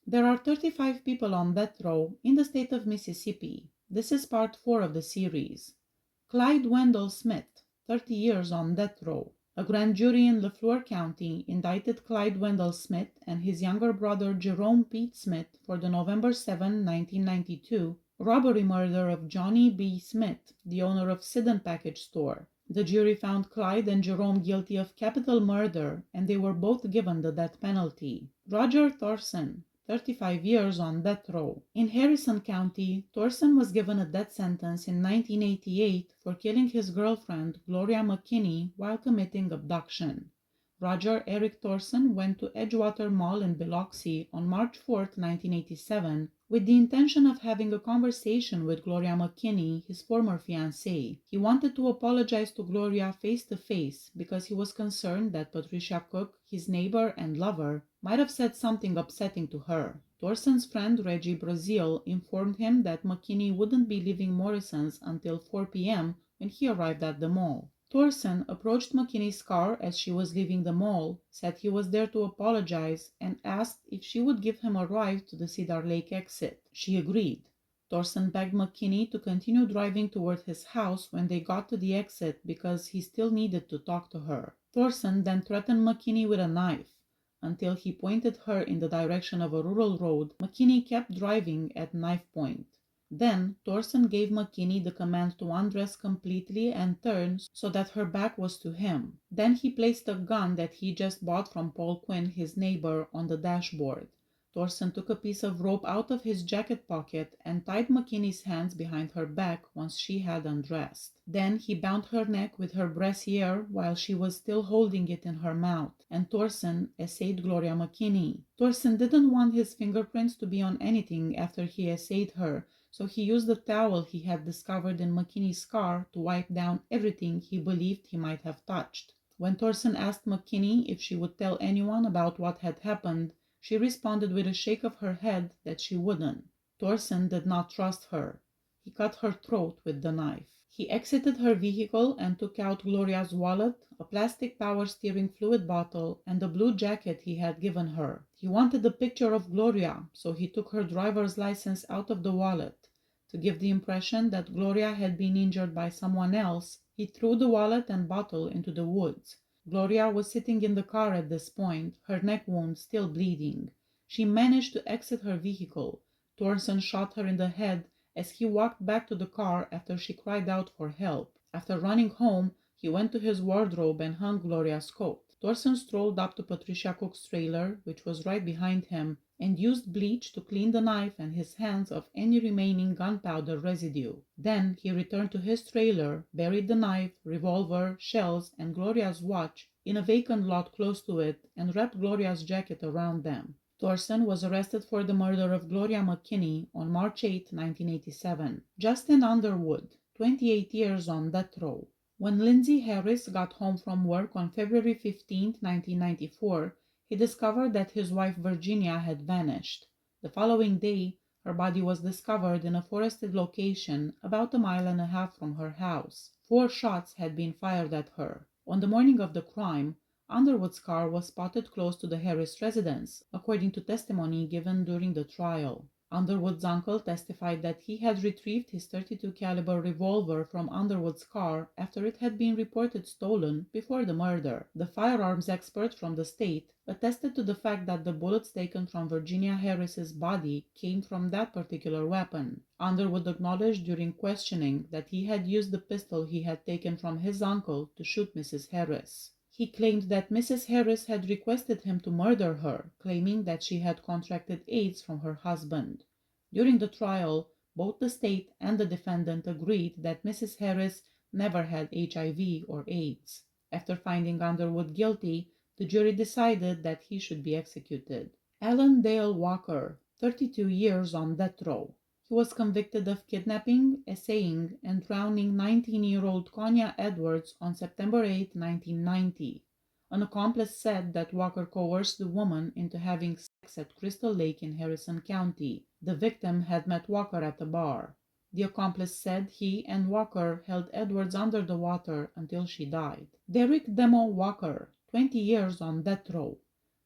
There are 35 people on death row in the state of Mississippi. This is part 4 of the series. Clyde Wendell Smith, 30 years on death row. A grand jury in Leflore County indicted Clyde Wendell Smith and his younger brother Jerome Pete Smith for the November 7, 1992, robbery murder of Johnny B. Smith, the owner of Sidon Package Store. The jury found Clyde and Jerome guilty of capital murder, and they were both given the death penalty. Roger Thorson, 35 years on death row. In Harrison County, Thorson was given a death sentence in 1988 for killing his girlfriend, Gloria McKinney, while committing abduction. Roger Eric Thorson went to Edgewater Mall in Biloxi on March 4, 1987, with the intention of having a conversation with Gloria McKinney, his former fiancée. He wanted to apologize to Gloria face to face because he was concerned that Patricia Cook, his neighbor and lover, might have said something upsetting to her. Thorson's friend Reggie Brazil informed him that McKinney wouldn't be leaving Morrison's until 4 p.m. when he arrived at the mall. Thorson approached McKinney's car as she was leaving the mall, said he was there to apologize, and asked if she would give him a ride to the Cedar Lake exit. She agreed. Thorson begged McKinney to continue driving toward his house when they got to the exit because he still needed to talk to her. Thorson then threatened McKinney with a knife. Until he pointed her in the direction of a rural road, McKinney kept driving at knife point. Then Thorson gave McKinney the command to undress completely and turn so that her back was to him. Then he placed a gun that he just bought from Paul Quinn, his neighbor, on the dashboard. Thorson took a piece of rope out of his jacket pocket and tied McKinney's hands behind her back once she had undressed. Then he bound her neck with her brassiere while she was still holding it in her mouth, and Thorson essayed Gloria McKinney. Thorson didn't want his fingerprints to be on anything after he essayed her, so he used the towel he had discovered in McKinney's car to wipe down everything he believed he might have touched. When Thorson asked McKinney if she would tell anyone about what had happened, she responded with a shake of her head that she wouldn't. Thorson did not trust her. He cut her throat with the knife. He exited her vehicle and took out Gloria's wallet, a plastic power steering fluid bottle, and the blue jacket he had given her. He wanted a picture of Gloria, so he took her driver's license out of the wallet. To give the impression that Gloria had been injured by someone else, he threw the wallet and bottle into the woods. Gloria was sitting in the car at this point, her neck wound still bleeding. She managed to exit her vehicle. Thorson shot her in the head as he walked back to the car after she cried out for help. After running home, he went to his wardrobe and hung Gloria's coat. Thorson strolled up to Patricia Cook's trailer, which was right behind him, and used bleach to clean the knife and his hands of any remaining gunpowder residue. Then he returned to his trailer, buried the knife, revolver, shells, and Gloria's watch in a vacant lot close to it, and wrapped Gloria's jacket around them. Thorson was arrested for the murder of Gloria McKinney on March 8, 1987. Justin Underwood, 28 years on death row. When Lindsay Harris got home from work on February 15, 1994, he discovered that his wife Virginia had vanished. The following day, her body was discovered in a forested location about a mile and a half from her house. 4 shots had been fired at her. On the morning of the crime, Underwood's car was spotted close to the Harris residence, according to testimony given during the trial. Underwood's uncle testified that he had retrieved his .32 caliber revolver from Underwood's car after it had been reported stolen before the murder. The firearms expert from the state attested to the fact that the bullets taken from Virginia Harris's body came from that particular weapon. Underwood acknowledged during questioning that he had used the pistol he had taken from his uncle to shoot Mrs. Harris. He claimed that Mrs. Harris had requested him to murder her, claiming that she had contracted AIDS from her husband. During the trial, both the state and the defendant agreed that Mrs. Harris never had HIV or AIDS. After finding Underwood guilty, the jury decided that he should be executed. Alan Dale Walker, 32 years on death row. He was convicted of kidnapping, essaying, and drowning 19-year-old Konya Edwards on September 8, 1990. An accomplice said that Walker coerced the woman into having sex at Crystal Lake in Harrison County. The victim had met Walker at a bar. The accomplice said he and Walker held Edwards under the water until she died. Derek Demo Walker, 20 years on death row.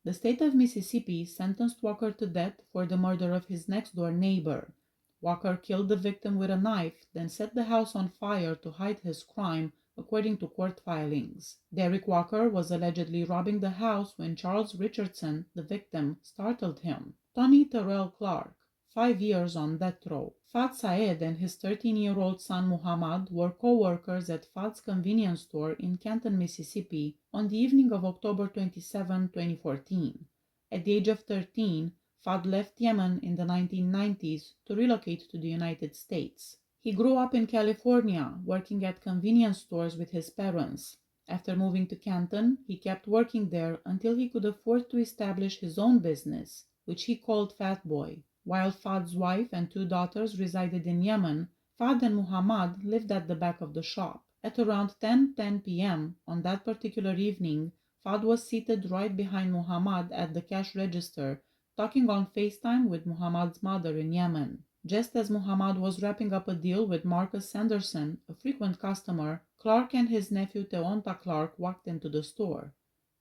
The state of Mississippi sentenced Walker to death for the murder of his next-door neighbor. Walker killed the victim with a knife, then set the house on fire to hide his crime, according to court filings. Derek Walker was allegedly robbing the house when Charles Richardson, the victim, startled him. Tony Terell Clark, 5 years on death row. Fad Saed and his 13-year-old son Muhammad were co-workers at Fad's convenience store in Canton, Mississippi, on the evening of October 27, 2014. At the age of 13, Fad left Yemen in the 1990s to relocate to the United States. He grew up in California, working at convenience stores with his parents. After moving to Canton, he kept working there until he could afford to establish his own business, which he called Fat Boy. While Fad's wife and 2 daughters resided in Yemen, Fad and Muhammad lived at the back of the shop. At around 10:10 p.m. on that particular evening, Fad was seated right behind Muhammad at the cash register, talking on FaceTime with Muhammad's mother in Yemen. Just as Muhammad was wrapping up a deal with Marcus Sanderson, a frequent customer, Clark and his nephew Teonta Clark walked into the store.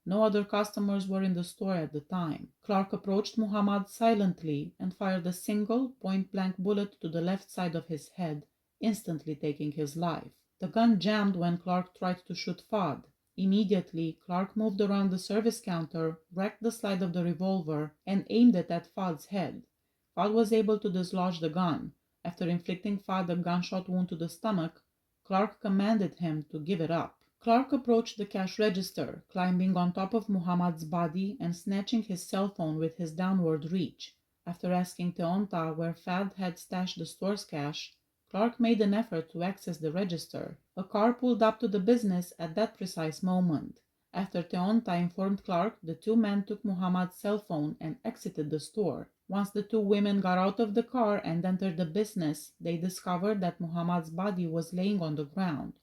No other customers were in the store at the time. Clark approached Muhammad silently and fired a single, point-blank bullet to the left side of his head, instantly taking his life. The gun jammed when Clark tried to shoot Fad. Immediately, Clark moved around the service counter, racked the slide of the revolver, and aimed it at Fad's head. Fad was able to dislodge the gun. After inflicting Fad a gunshot wound to the stomach, Clark commanded him to give it up. Clark approached the cash register, climbing on top of Muhammad's body and snatching his cell phone with his downward reach. After asking Teonta where Fad had stashed the store's cash, Clark made an effort to access the register. A car pulled up to the business at that precise moment. After Teonta informed Clark, the 2 men took Muhammad's cell phone and exited the store. Once the 2 women got out of the car and entered the business, they discovered that Muhammad's body was laying on the ground.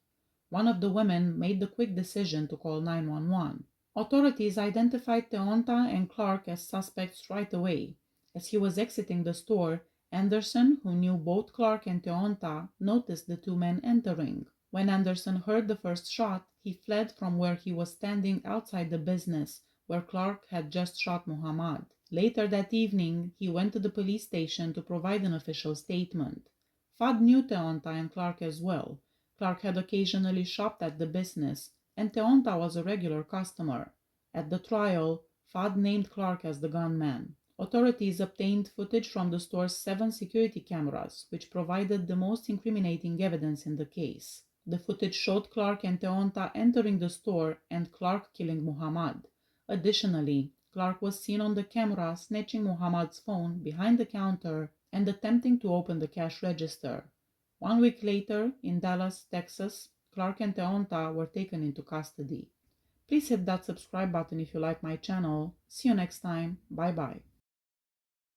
One of the women made the quick decision to call 911. Authorities identified Teonta and Clark as suspects right away. As he was exiting the store, Anderson, who knew both Clark and Teonta, noticed the 2 men entering. When Anderson heard the first shot, he fled from where he was standing outside the business, where Clark had just shot Muhammad. Later that evening, he went to the police station to provide an official statement. Fad knew Teonta and Clark as well. Clark had occasionally shopped at the business, and Teonta was a regular customer. At the trial, Fad named Clark as the gunman. Authorities obtained footage from the store's 7 security cameras, which provided the most incriminating evidence in the case. The footage showed Clark and Teonta entering the store and Clark killing Muhammad. Additionally, Clark was seen on the camera snatching Muhammad's phone behind the counter and attempting to open the cash register. 1 week later, in Dallas, Texas, Clark and Teonta were taken into custody. Please hit that subscribe button if you like my channel. See you next time. Bye bye.